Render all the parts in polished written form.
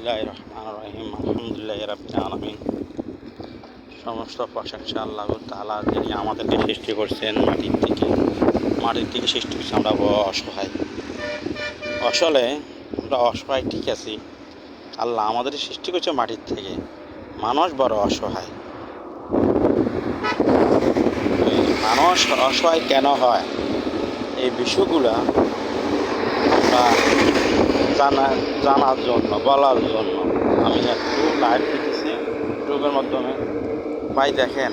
বিসমিল্লাহির রহমানির রহিম আলহামদুলিল্লাহি রাব্বিল আলামিন। সমস্ত প্রশংসা আল্লাহ তাআলা, যিনি আমাদেরকে সৃষ্টি করছেন মাটির থেকে সৃষ্টি করছে। আমরা বড় অসহায়, আসলে আমরা অসহায় ঠিক আছি। আল্লাহ আমাদের সৃষ্টি করছে মাটির থেকে, মানুষ বড় অসহায়। মানুষ অসহায় কেন হয়, এই বিষয়গুলা আমরা জানার জন্য, বলার জন্য আমি একটু লাইভ দিতেছি ইউটিউবের মাধ্যমে। ভাই দেখেন,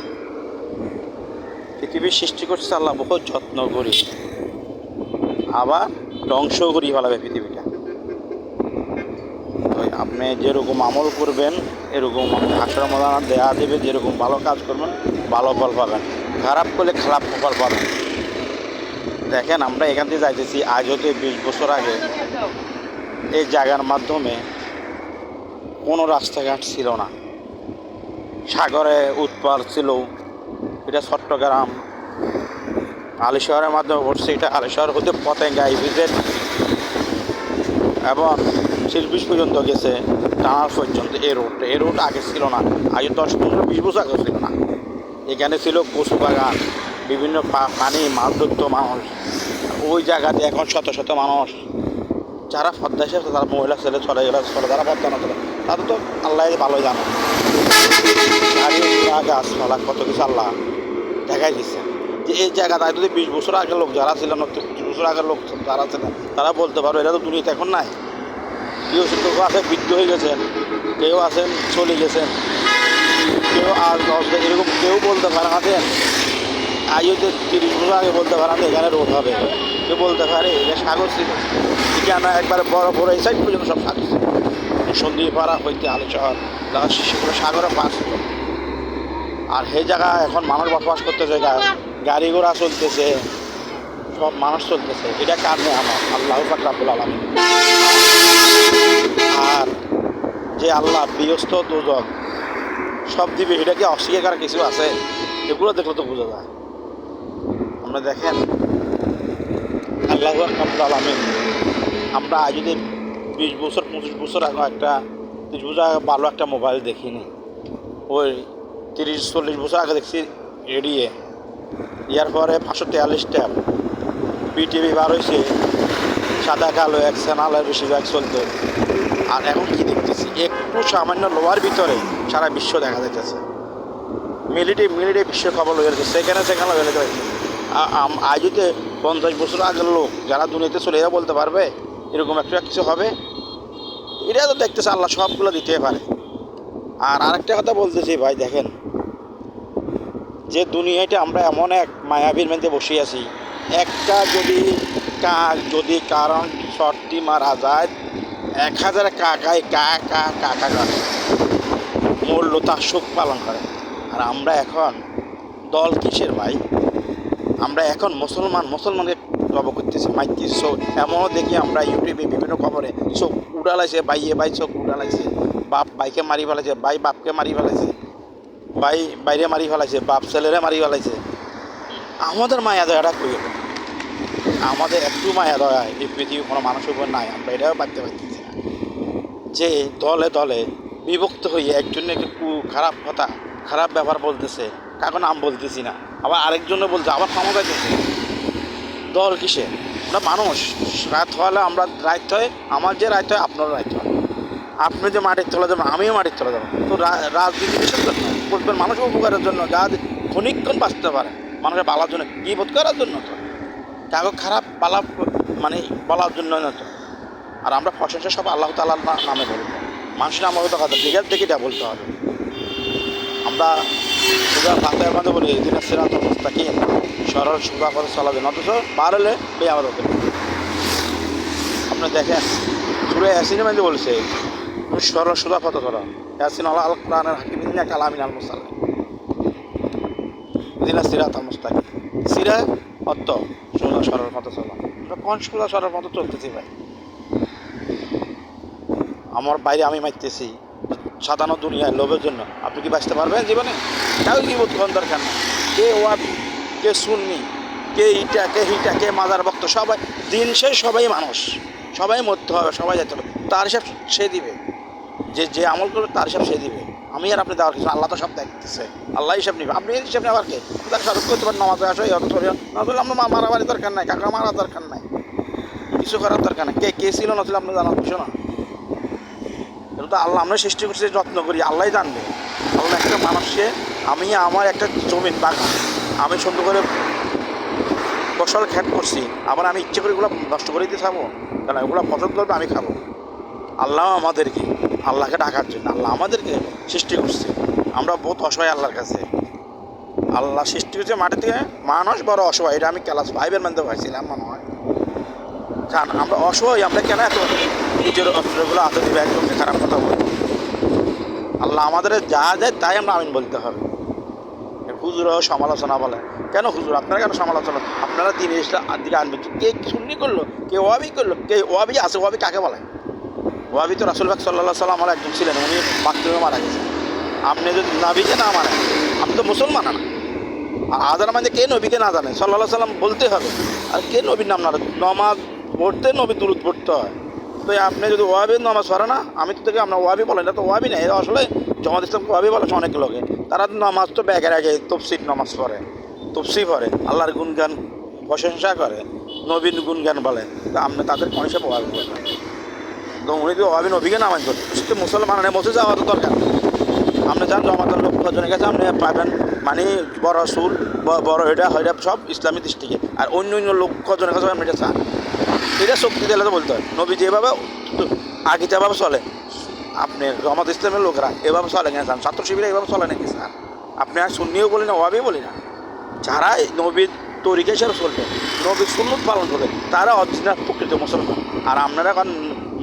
পৃথিবীর সৃষ্টি করছে আল্লাহ বহুত যত্ন করি, আবার ধ্বংস করি ফেলাবে পৃথিবীটা। তো আপনি যেরকম আমল করবেন এরকম হাসর ময়দানে দেয়া দেবে। যেরকম ভালো কাজ করবেন ভালো ফল পাবেন, খারাপ করলে খারাপ ফল পাবেন। দেখেন, আমরা এখান থেকে যাইতেছি আজ হতে 20 বছর আগে এই জায়গার মাধ্যমে কোনো রাস্তাঘাট ছিল না, সাগরে উৎপার ছিল। এটা চট্টগ্রাম আলিশহরের মাধ্যমে পড়ছে। এটা আলিশহর হতে পতেঙ্গাই ভিজেট এবং শিল্পিস পর্যন্ত গেছে, টানার পর্যন্ত। এই রোড আগে ছিল না, আগে 10-15-20 বছর আগে ছিল না। এখানে ছিল কচু বাগান, বিভিন্ন পানি মাছ ধরত মানুষ। ওই জায়গাতে এখন শত শত মানুষ যারা পদ্মা এসেছে, তারা মহিলা ছেলে চলে যারা পদ্মা না চলে, তাদের তো আল্লাহ ভালোই জানে। গাছপালা কত কিছু আল্লাহ দেখাই দিচ্ছে যে এই জায়গাটা যদি 20 বছর আগের লোক যারা ছিল, 25 বছর আগের লোক যারা ছিলেন, তারা বলতে পারো এটা তো দুনিয়াতে এখন নাই। কেউ আছে বৃদ্ধ হয়ে গেছেন, কেউ আছেন চলে গেছেন, কেউ আর এরকম কেউ বলতে পারে না। দেন আজও যে 30 বছর আগে বলতে পারে না এখানে রোড হবে, কেউ বলতে পারে এটা সাগর ছিল। ঠিকানা একবারে বড় এই সাইড পর্যন্ত সব সাগর ছিল। সন্ধিপাড়া হইতে আলিশহর সেগুলো সাগরে পাশ ছিল। আর সেই জায়গায় এখন মানুষ বসবাস করতেছে, গাড়ি ঘোড়া চলতেছে, সব মানুষ চলতেছে। এটা কারণে আমার আল্লাহ পাক রব্বুল আলামিন। আর যে আল্লাহ বিয়স্ত দোজখ সব দিবে, এটা কি অস্বীকার করার কিছু আছে? এগুলো দেখলে তো বোঝা যায়। আমরা দেখেন আল্লাহ পাক রব্বুল আলামিন, আমরা আজ যদি 20 বছর 25 বছর আগে 30 বছর আগে ভালো একটা মোবাইল দেখিনি, ওই 30-40 বছর আগে দেখছি এড়িয়ে। ইয়ার পরে 543 ট্যাব বিটিভি বার হয়েছে, সাদা কালো এক চ্যানেলের বেশিরভাগ চলতো। আর এখন কি দেখতেছি, একটু সামান্য লোয়ার ভিতরে সারা বিশ্ব দেখা যাইতেছে। মিলিটে বিশ্ব খবর হয়ে যাচ্ছে, সেখানে হয়ে যাচ্ছে। আজ যদি 50 বছর আগের লোক যারা দুনিয়াতে চলে এরা বলতে পারবে এরকম একটা কিছু হবে? এটা তো দেখতেছে আল্লাহ সবগুলো দিতে পারে। আর আরেকটা কথা বলতেছি ভাই, দেখেন যে দুনিয়াটা আমরা এমন এক মায়াবীর মধ্যে বসে আছি, একটা যদি কারণ শর্তি মারা যায় 1000 কাকায় কাকা করে মূল্য তার শোক পালন করে। আর আমরা এখন দল কিসের ভাই? আমরা এখন মুসলমানকে জব করতেছি, মাইতেছি। এমনও দেখি আমরা ইউটিউবে বিভিন্ন খবরে চোখ উড়ালাইছে, ভাই চোখ উড়ালাইছে, বাপ ভাইকে মারি ফেলাইছে, ভাই বাপকে মারি ফেলাইছে, ভাই বাইরে মারি ফেলাইছে, বাপ ছেলেরে মারি ফেলাইছে। আমাদের মায়া দয়াটা কই? আমাদের একটু মায়া দয়া এই পৃথিবী কোনো মানুষের উপর নাই। আমরা এটাও বাঁধতে পারতেছি না যে দলে দলে বিভক্ত হয়ে একজনের খারাপ কথা খারাপ ব্যবহার বলতেছে, কারণ নাম বলতেছি না, আবার আরেকজনে বলছে, আবার ক্ষমতা দিচ্ছে। দল কিসে? আমরা মানুষ। রাত হলে আমরা রাইত হয়, আমার যে রাইত হয় আপনারও রাইত হয়। আপনি যে মাটির তলে যাবেন, আমিও মাটির তলে যাবো। তো রাজনীতি কিসের জন্য করবেন? মানুষের উপকারের জন্য, যা ক্ষণিকক্ষণ বাঁচতে পারে, মানুষের বালার জন্য, বিপদ করার জন্য তো, কাগজ খারাপ পালা মানে বলার জন্য না তো। আর আমরা প্রশংসা সব আল্লাহ তাআলার নামে বলবো, মানুষের নামে তো কথা দিকে দেখে এটা বলতে হবে। আমরা ফাতেহার মধ্যে বলি দিনের সিরাতুল মুস্তাকিম, সরল সুগা পথে চলা যায়, অথচ পার হলে বেয়ামত হতে। আপনি দেখেন সূরা ইয়াসিনের মধ্যে বলছে সরল সুগা পথে চলা। ইয়াসিন আল কোরআনের হাকিম কালামিন আল মুসাল্লিম দিনের সিরাতুল মুস্তাকিম। সিরা অর্থ সোজা সরল পথে চলা। কোন সোজা সরল পথে চলতেছি ভাই? আমার বাইরে আমি মারতেছি সাধারণ দুনিয়ায় লোভের জন্য। আপনি কি বাঁচতে পারবেন জীবনে? কাউ কি বোধ করার দরকার না। কে ওয়াবি, কে সুন্নি, কে ইটা, কে হিটা, কে মাজার ভক্ত, সবাই দিন শেষ, সবাই মানুষ, সবাই মরতে হবে, সবাই যেতে হবে। তার হিসাব সে দিবে। যে যে আমল করবে তার হিসাব সে দিবে। আমি আর আপনি দেওয়ার কিছু, আল্লাহ তো সব দেখতেছে, আল্লাহ হিসাব নিবে। আপনি হিসাব নেওয়ার কে? তার সাথে করতে পারেন, নামাজে আসো, এই হতো চলে না করলে আমরা মারামারি দরকার নাই, কাকা মারার দরকার নাই, কিছু করার দরকার নেই। কে কে ছিল না ছিল আপনি জানার বিষয় না। এটা তো আল্লাহ আমরা সৃষ্টি করছি, যত্ন করি, আল্লাহ জানবে। আল্লাহ একটা মানুষকে, আমি আমার একটা জমিন বাগান আমি সুন্দর করে ফসল খ্যাট করছি, আবার আমি ইচ্ছে করে এগুলো নষ্ট করে দিতে খাবো? কেন? এগুলো ফসল করবে, আমি খাবো। আল্লাহ আমাদেরকে, আল্লাহকে ডাকার জন্য আল্লাহ আমাদেরকে সৃষ্টি করছে। আমরা বহুত অসহায় আল্লাহর কাছে। আল্লাহ সৃষ্টি করছে মাটি থেকে, মানুষ বড় অসহায়। এটা আমি ক্লাস 5-এর মধ্যে পাইছিলাম মনে হয়। জান আমরা অসহায়, আমরা কেন এত নিজের অস্ত্রগুলো হাতে দিবে একদমকে খারাপ কথা বলি? আল্লাহ আমাদের যা দেয় তাই আমরা আমিন বলতে হবে। হুজুরও সমালোচনা বলে, কেন হুজুর আপনারা কেন সমালোচনা? আপনারা দিন দিকে আনবেন, কে সুন্নি করলো, কে ওয়াবি করলো, কে ওয়াবি আছে? ওয়াবি কাকে বলে? ওয়াবি তো রাসূল পাক সাল্লাল্লাহু আলাইহি ওয়াসাল্লাম একজন ছিলেন, উনি বাথরুমে মারা গেছেন। আপনি যদি নবীকে না মানেন, আপনি তো মুসলমান না। আর আজার মানে কে নবীকে না জানে? সাল্লাল্লাহু আলাইহি ওয়াসাল্লাম বলতে হবে। আর কে নবীর নাম না? নমাজ পড়তে নবী দুরূদ পড়তে হয়। তো আপনি যদি ওয়াবির নামাজ পড়ে না, আমি তো থেকে আপনার ওয়াবি বলেন, এটা তো ওয়াবি নেই, এটা আসলে জামাত ইসলামকে ওয়াবি বলেছে অনেক লোকে। তারা নামাজ তো ব্যাগের আগে তফসির নামাজ পড়ে, তফসি পড়ে, আল্লাহর গুণগান প্রশংসা করে, নবীন গুণগান বলে। তো আপনি তাদের কোন হিসাবে ওয়াবি বলেন? তো উনি তো ওয়াবি নবীকে নামাজ করেন, শুধু মুসলমান মসে যাওয়া তো দরকার। আপনি যান জমাতের লোক কজনের কাছে আপনি পাবেন, মানে বড় সুর বড় এটা হয়টা সব ইসলামী দৃষ্টিকে, আর অন্য অন্য লোক কজনের কাছে আপনি এটা চান। এটা শক্তি দিলে তো বলতে হয়। নবী যেভাবে আগে যেভাবে চলে, আপনি জমাত ইসলামের লোকরা এভাবে চলে না, চান ছাত্র শিবিরা এভাবে চলে নাকি স্যার? আপনি আর সুন্নিও বলি না, ওয়াবিও বলি না, যারা নবীর তরিকা হিসাবে চলবে, নবীর সুন্নত পালন করবে, তারা অরিজিনাল প্রকৃত মুসলমান। আর আপনারা এখন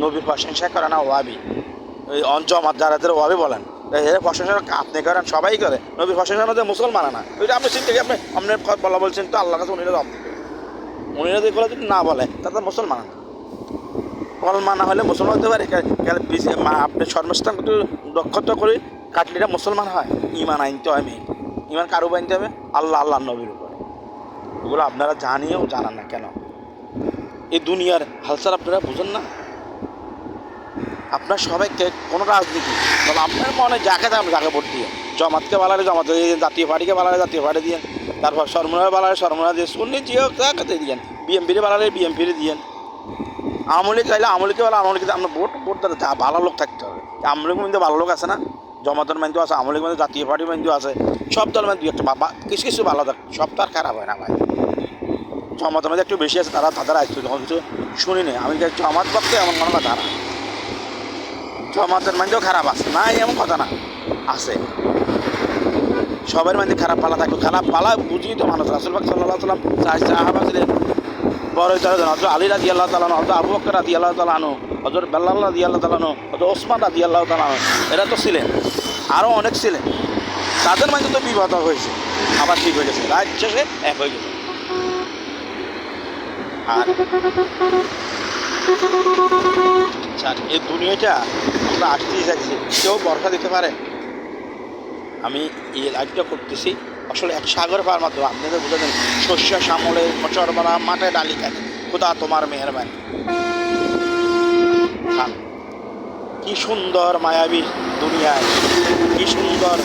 নবীর প্রশংসা করে না ওয়াবি, ওই জমাত যারা যারা ওয়াবি বলেন, এর প্রশংসা আপনি করেন, সবাই করে। নবীর প্রশংসার মধ্যে মুসলমান না, ওইটা আপনি চিন্তা আপনি আপনার বলা বলছেন, তো আল্লাহ কাছে উনিরা জবাব দেবে। উনিরা যেগুলো যদি না বলে তাতে মুসলমান না। কলমা না হলে মুসলমান হতে পারে, আপনি সর্বস্থান দক্ষতা করে কাটলিটা মুসলমান হয়। ইমান আনতে হয় মেয়ে, ইমান কারো আনতে হবে? আল্লাহ আল্লাহ নবীর উপরে। এগুলো আপনারা জানিয়েও জানান না কেন? এই দুনিয়ার হালচাল আপনারা বুঝেন না? আপনার সবাইকে কোনো রাজনীতি তবে আপনার মনে যাকে দাম যাকে ভোট দিয়ে, জমাতকে বালারে জমাতে দিয়ে, জাতীয় পার্টিকে বালারে জাতীয় পার্টি দিয়ে, তারপর সরমুনার বালারে সরমুনা দিয়ে, শুনলে জিও তাকে দিয়েন, বিএমপির বালারে বিএমপির দিয়েন, আওয়ামী লীগ চাইলে আওয়ামী লীগকে বলে, আওয়ামী লীগ আমরা ভোট যা ভালো লোক থাকতে হবে। আওয়ামী লীগ মধ্যে ভালো লোক আছে না, জমাতের মধ্যেও আছে, আওয়ামী লীগ মধ্যে, জাতীয় পার্টির মধ্যেও আছে, সব দলের মধ্যে একটা কিছু কিছু ভালো থাকে, সব তো আর খারাপ হয় না ভাই। জমাতের মধ্যে একটু বেশি আছে, তারা তাদের আসছে যখন কিছু শুনি নেই। আমি জমাত পক্ষে এমন কোনো কথা না, জমাতের মধ্যেও খারাপ আছে না, এমন কথা না, আছে। সবার মধ্যে খারাপ পালা থাকবে, খারাপ পালা বুঝিয়ে তো মানুষ। রাসূল পাক সাল্লাল্লাহু আলাইহি ওয়াসাল্লাম সাহাবা ছিলেন বড় যারা, হযরত আলী রাদিয়াল্লাহু তাআলা আনহু, হযরত আবু বকর রাদিয়াল্লাহু তাআলা আনহু, হযরত বেলাল রাদিয়াল্লাহু তাআলা আনহু, হযরত ওসমান রাদিয়াল্লাহু তাআলা আনহু, এরা তো ছিলেন, আরও অনেক ছিলেন। তাদের মধ্যে তো বিবাদ হয়েছে, আবার ঠিক হয়ে গেছে, রাত শেষে এক হয়ে গেছে। আর এই দুনিয়াটা আমরা আসতেই চাইছি, কেউ বরখা দিতে পারে? আমি এই লাইভটা করতেছি আসলে এক সাগর পাওয়ার মাধ্যমে আপনাদের বুঝে দেন, শস্য শ্যামলে চরবরা মাঠে ডালি খায়, খোদা তোমার মেহরবানি। খান কি সুন্দর মায়াবী দুনিয়ায়, কি সুন্দর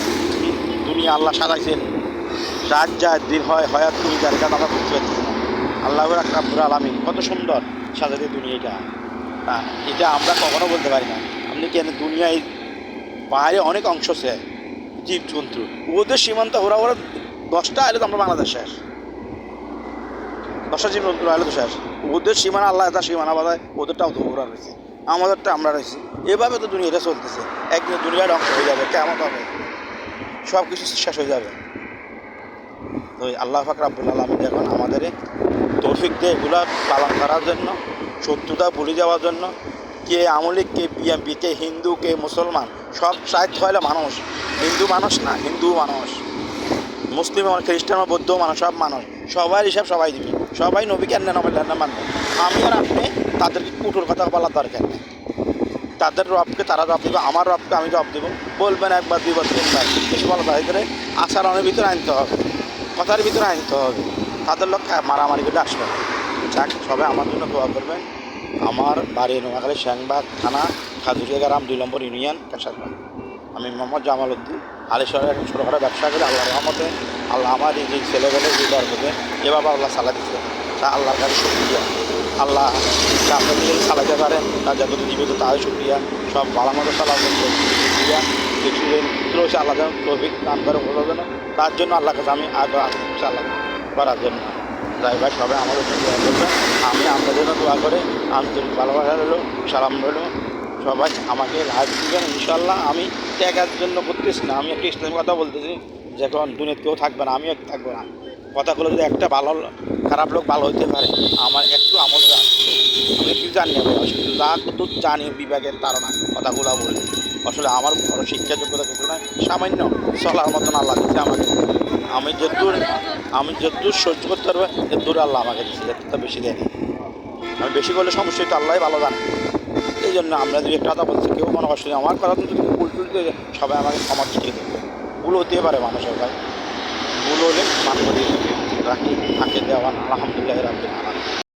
দুনিয়া আল্লাহ সাজাইছেন। রাত যায় দিন হয়, হয়াত তুমি যার কাছে আমরা বুঝতে পারছি না। আল্লাহ রাব্বুল আলামিন কত সুন্দর সাজাতে দুনিয়াটা, এটা আমরা কখনো বলতে পারি না। আপনি কেন দুনিয়ায় বাইরে অনেক অংশ আছে জীবজন্তু, ওদের সীমান্ত ওরা 10টা আইলে তো আমরা বাংলাদেশ শেষ, 10টা জীবজন্তু আইলে তো শেষ। ওদের সীমানা আল্লাহ তার সীমানা বাধায়, ওদেরটাও তো ওরা রয়েছে, আমাদেরটা আমরা রয়েছি। এভাবে তো দুনিয়াটা চলতেছে, একদিন দুনিয়ার অংশ হয়ে যাবে, কেমন হবে, সব কিছু শেষ হয়ে যাবে। তো আল্লাহ পাক রব্বুল আলামিন এখন আমাদের তৌফিক দিয়ে এগুলো পালন করার জন্য, শত্রুতা ভুলে যাওয়ার জন্য। কে আওয়ামী লীগ, কে বিএনপি, কে হিন্দু, কে মুসলমান, সব সাহিত্য হলে মানুষ, হিন্দু মানুষ না, হিন্দু মানুষ, মুসলিম মানুষ, খ্রিস্টান, বৌদ্ধ মানুষ, সব মানুষ, সবার হিসাব সবাই দিবি, সবাই নবীকে আন্না নবী মানবে। আমি আর আপনি তাদেরকে কুটুর কথা বলার দরকার নেই, তাদের রবকে তারা জবাব দেবে, আমার রবকে আমি জবাব দেবো। বলবেন একবার, দুইবার, তিনবার, কিছু বলা তাদের ভিতরে আচরণের ভিতরে আনতে হবে, কথার ভিতরে আনতে হবে, তাদের লোক মারামারি করে আসবে। যাক, সবাই আমার জন্য দোয়া করবেন। আমার বাড়ি নোয়াখালী শ্যাংবাগ থানা খাজুরিয়া গ্রাম 2 নম্বর ইউনিয়ন কাশারবাগ। আমি মোহাম্মদ জামাল উদ্দিন আলিশহরের একটা ছোটোখাটো ব্যবসা করে আল্লাহর রহমতে আল্লাহ আমার এই যে ছেলেবেলে যে গর্বতে এভাবে আল্লাহ চালা দিচ্ছে, তা আল্লাহর কাছে শুক্রিয়া। আল্লাহ আপনার যদি চালাতে পারেন তার যতটুকু জীবিত তাদের শুক্রিয়া, সব ভালো মতো চালাবেন শুক্রিয়া। কিছু হচ্ছে আল্লাহ যেন তৌফিক দান করে বোঝার জন্য, তার জন্য আল্লাহর কাছে আমি আগে আসছি আল্লাহ করার জন্য। যাই ভাই সবাই আমাদের জন্য দোয়া করবেন, আমি আপনাদের জন্য দোয়া করে আন্তরিক ভালোবাসা রইল, সালাম রইল। সবাই আমাকে লাইভ দিবেন ইনশাল্লাহ। আমি ট্যাগের জন্য করতেছি না, আমি একটা ইসলামের কথা বলতেছি, যখন দুনিয়াতে কেউ থাকবে না আমিও থাকবো না। কথাগুলো যদি একটা ভালো খারাপ লোক ভালো হইতে পারে, আমার একটু আমল আছে, আমি কি জানি না ভাই, কিন্তু যা কত জানি বিভাগের ধারণা কথাগুলো বলি। আসলে আমার বড় শিক্ষা যোগ্যতা কিছু নয়, সামান্য চলার মতন আল্লাহ দিচ্ছে আমাকে। আমি যতদূর সহ্য করতে পারবো এতদূর আল্লাহ আমাকে দিচ্ছে, এতটা বেশি দেয়নি। আমি বেশি করলে সমস্যা তো আল্লাহ ভালো জানে। এই জন্য আমরা যদি একটা কথা বলছি, কেউ মনে করছে আমার কথা কিন্তু ভুল টুল দিয়ে সবাই আমাকে ক্ষমা দিয়ে দেবে। ভুল হতে পারে মানুষের ভাই, ভুল হলে মানব দিয়ে রাখি থাকে দেওয়ান আলহামদুলিল্লাহ রাখবে।